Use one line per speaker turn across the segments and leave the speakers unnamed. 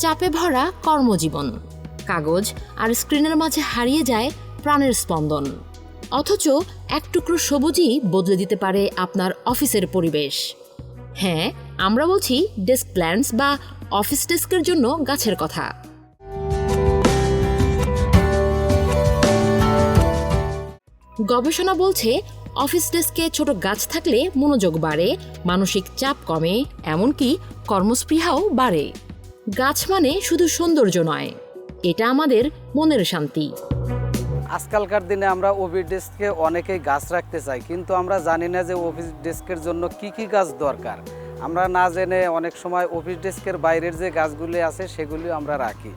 চাপে ভরা কর্মজীবন, কাগজ আর স্ক্রিনের মাঝে হারিয়ে যায় প্রাণের স্পন্দন। অথচ এক টুকরো সবুজই বদলে দিতে পারে আপনার অফিসের পরিবেশ। হ্যাঁ, আমরা বলছি ডেস্ক প্ল্যান্টস বা অফিস ডেস্কের জন্য গাছের কথা। গবেষণা বলছে অফিস ডেস্কে ছোট গাছ থাকলে মনোযোগ বাড়ে, মানসিক চাপ কমে, এমনকি কর্মস্পৃহাও বাড়ে। গাছ মানে শুধু সৌন্দর্য নয়, এটা আমাদের মনের শান্তি।
আজকালকার দিনে আমরা অফিস ডেস্কে অনেকেই গাছ রাখতে চাই, কিন্তু আমরা জানি না যে অফিস ডেস্কের জন্য কি কি গাছ দরকার। আমরা না জেনে অনেক সময় অফিস ডেস্কের বাইরের যে গাছগুলি আছে সেগুলি আমরা রাখি।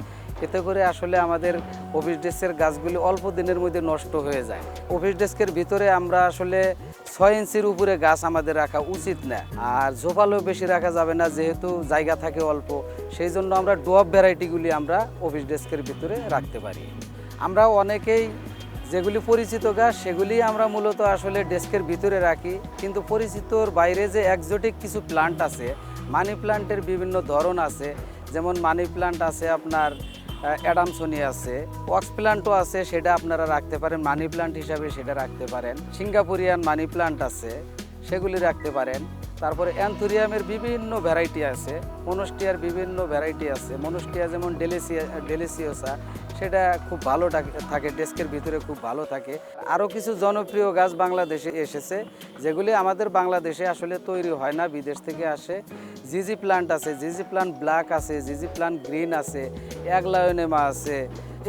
এতে করে আসলে আমাদের অফিস ডেস্কের গাছগুলি অল্প দিনের মধ্যে নষ্ট হয়ে যায়। অফিস ডেস্কের ভিতরে আমরা আসলে 6 ইঞ্চির উপরে গাছ আমাদের রাখা উচিত না, আর ঝোপালো বেশি রাখা যাবে না, যেহেতু জায়গা থাকে অল্প। সেই জন্য আমরা ডোয়াব ভ্যারাইটিগুলি আমরা অফিস ডেস্কের ভিতরে রাখতে পারি। আমরা অনেকেই যেগুলি পরিচিত গাছ সেগুলি আমরা মূলত আসলে ডেস্কের ভিতরে রাখি, কিন্তু পরিচিতর বাইরে যে একজোটিক কিছু প্লান্ট আছে, মানি প্লান্টের বিভিন্ন ধরন আছে, যেমন মানি প্লান্ট আছে, আপনার অ্যাডামসনি আছে, ওয়াক্স প্লান্টও আছে, সেটা আপনারা রাখতে পারেন, মানি প্লান্ট হিসাবে সেটা রাখতে পারেন। সিঙ্গাপুরিয়ান মানি প্লান্ট আছে, সেগুলি রাখতে পারেন। তারপরে অ্যান্থুরিয়ামের বিভিন্ন ভ্যারাইটি আছে, মনোস্টিয়ার বিভিন্ন ভ্যারাইটি আছে। মনোস্টিয়া যেমন ডেলিসিওসা, সেটা খুব ভালো থাকে, ডেস্কের ভিতরে খুব ভালো থাকে। আরও কিছু জনপ্রিয় গাছ বাংলাদেশে এসেছে, যেগুলি আমাদের বাংলাদেশে আসলে তৈরি হয় না, বিদেশ থেকে আসে। জিজি প্লান্ট আছে, জিজি প্লান্ট ব্ল্যাক আছে, জিজি প্লান্ট গ্রিন আছে, অ্যাগলায়োনেমা আছে।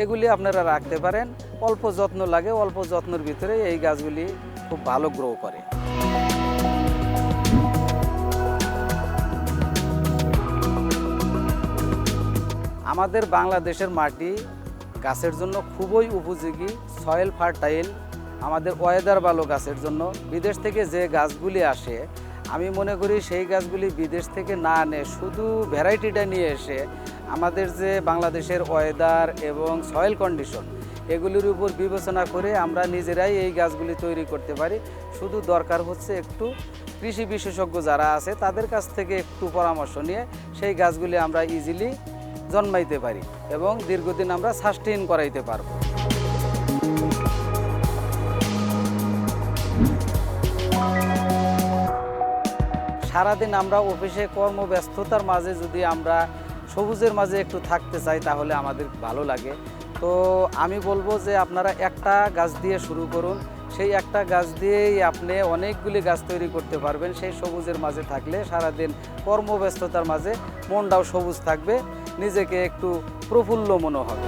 এগুলি আপনারা রাখতে পারেন। অল্প যত্ন লাগে, অল্প যত্নের ভিতরে এই গাছগুলি খুব ভালো গ্রো করে। আমাদের বাংলাদেশের মাটি গাছের জন্য খুবই উপযোগী, সয়েল ফার্টাইল, আমাদের ওয়েদার ভালো গাছের জন্য। বিদেশ থেকে যে গাছগুলি আসে, আমি মনে করি সেই গাছগুলি বিদেশ থেকে না আনে, শুধু ভ্যারাইটিটা নিয়ে এসে আমাদের যে বাংলাদেশের ওয়েদার এবং সয়েল কন্ডিশন, এগুলির উপর বিবেচনা করে আমরা নিজেরাই এই গাছগুলি তৈরি করতে পারি। শুধু দরকার হচ্ছে একটু কৃষি বিশেষজ্ঞ যারা আছে তাদের কাছ থেকে একটু পরামর্শ নিয়ে সেই গাছগুলি আমরা ইজিলি জন্মাইতে পারি এবং দীর্ঘদিন আমরা সাস্টেইন করাইতে পারবো। সারাদিন আমরা অফিসে কর্মব্যস্ততার মাঝে যদি আমরা সবুজের মাঝে একটু থাকতে চাই, তাহলে আমাদের ভালো লাগে। তো আমি বলবো যে আপনারা একটা গাছ দিয়ে শুরু করুন, সেই একটা গাছ দিয়েই আপনি অনেকগুলি গাছ তৈরি করতে পারবেন। সেই সবুজের মাঝে থাকলে সারাদিন কর্মব্যস্ততার মাঝে মনটাও সবুজ থাকবে, নিজেকে একটু প্রফুল্ল মনে হবে।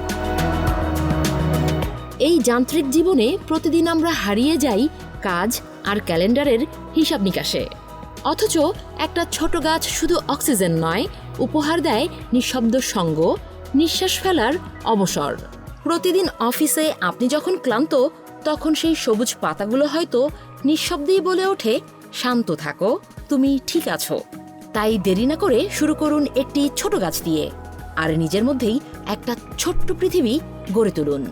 এই যান্ত্রিক জীবনে প্রতিদিন আমরা হারিয়ে যাই কাজ আর ক্যালেন্ডারের হিসাব নিকাশে। অথচ একটা ছোট গাছ শুধু অক্সিজেন নয়, উপহার দেয় নিঃশব্দ সঙ্গ, নিঃশ্বাস ফেলার অবসর। প্রতিদিন অফিসে আপনি যখন ক্লান্ত, তখন সেই সবুজ পাতাগুলো হয়তো নিঃশব্দেই বলে ওঠে, শান্ত থাকো, তুমি ঠিক আছো। তাই দেরি না করে শুরু করুন একটি ছোট গাছ দিয়ে, আর নিজের মধ্যেই একটা ছোট্ট পৃথিবী গড়ে তুলুন।